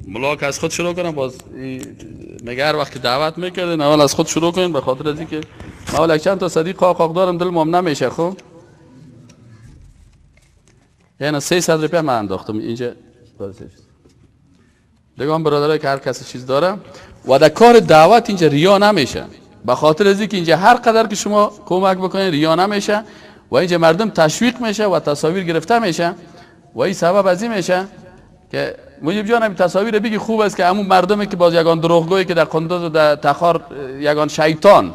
ملاک از خود شروع کنم. باز میگه هر وقت که دعوت میکردین اول از خود شروع کنین، به خاطر از اینکه ما چند تا صدیق قاق دارم دل مام نمیشه. خب یعنی 300 روپیه من انداختم اینجا. دیگه هم برادرای که هر کسی چیز داره و در کار دعوت اینجا ریا نمیشه، به خاطر از اینکه اینجا هر قدر که شما کمک بکنین ریا نمیشه و اینجا مردم تشویق میشه و تصاویر گرفته میشه و این سبب از این میشه که مجیب جان همین تصاویر بگی خوب است که همون مردمی که باز یگان دروغگویی که در قندوز و در تخار یگان شیطان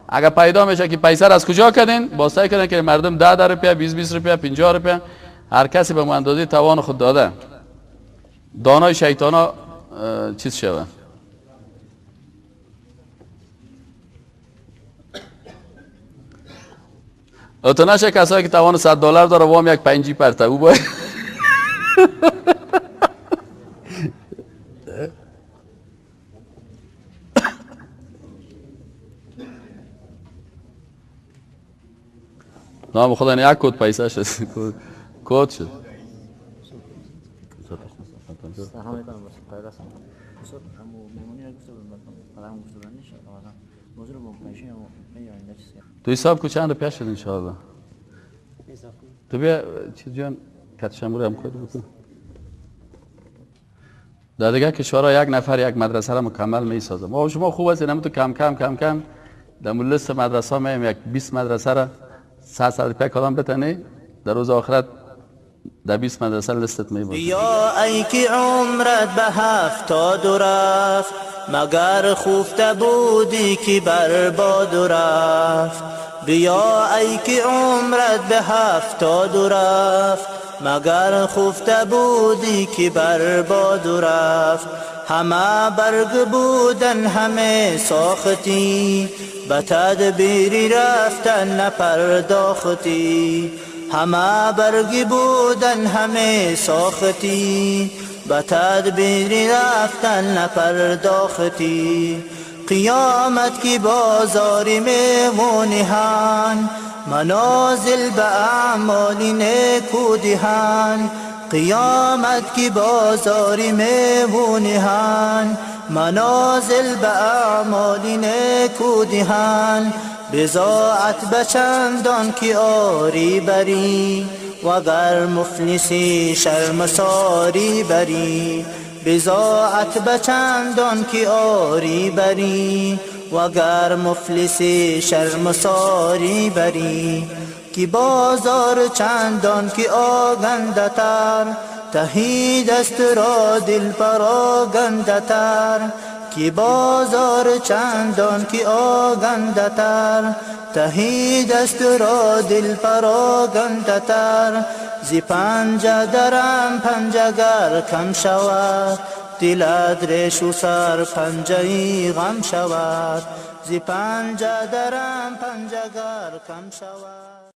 اگر پیدا میشه که پیسه از کجا کردین، با سعی کردن که مردم 10 روپیه 20 روپیه 50 روپیه هر کسی به اندازه توان خود داده دانای شیطانا چیز شوه. اتناشه کسایی که توان $100 داره وام یک 5 پرته او باید نام خدا این یک کود پیسه شد کود شد تو حساب کو چند روپیه شد انشاءالله. تو بیا چیز جان کتشموری هم کود بکن. در دیگه کشورها یک نفر یک مدرسه را مکمل می سازه. ما شما خوب است اینم تو کم کم در لیست مدرسه ها میم یک 20 مدرسه را 100 روپیه کدام بتنی در روز آخرت در 20 مدرسه لیستت می باشه. بیا ای که عمرت به 70 رفت مگر خفته بودی که برباد رفت. بیا ای که عمرت به 70 رفت مگر خفته بودی که برباد رفت. همه برگ بودن همه ساختی به تدبیری رفتن نپرداختی. همه برگی بودن همه ساختی به تدبیری رفتن نپرداختی. قیامت کی بازاری میمونیهن منازل به اعمالی نیکو دیهن. قیامت کی بازاری میمونیهن منازل به اعمالی نیکو دیهن. بزاعت بچندان که آری بری وگر مفلسی شرمساری بری. بزاعت بچندان که آری بری وگر مفلسی شرمساری بری. کی بازار چندان که آگنده تر تهی دست را دل پراگنده تر. کی بازار چندان که آگنده تر تهی دست را دل پراگنده تر. زی پنجه درم پنجه گر کم شود دلت ریش و سر پنجه ای غم شود. زی پنجه درم پنجه گر کم شود.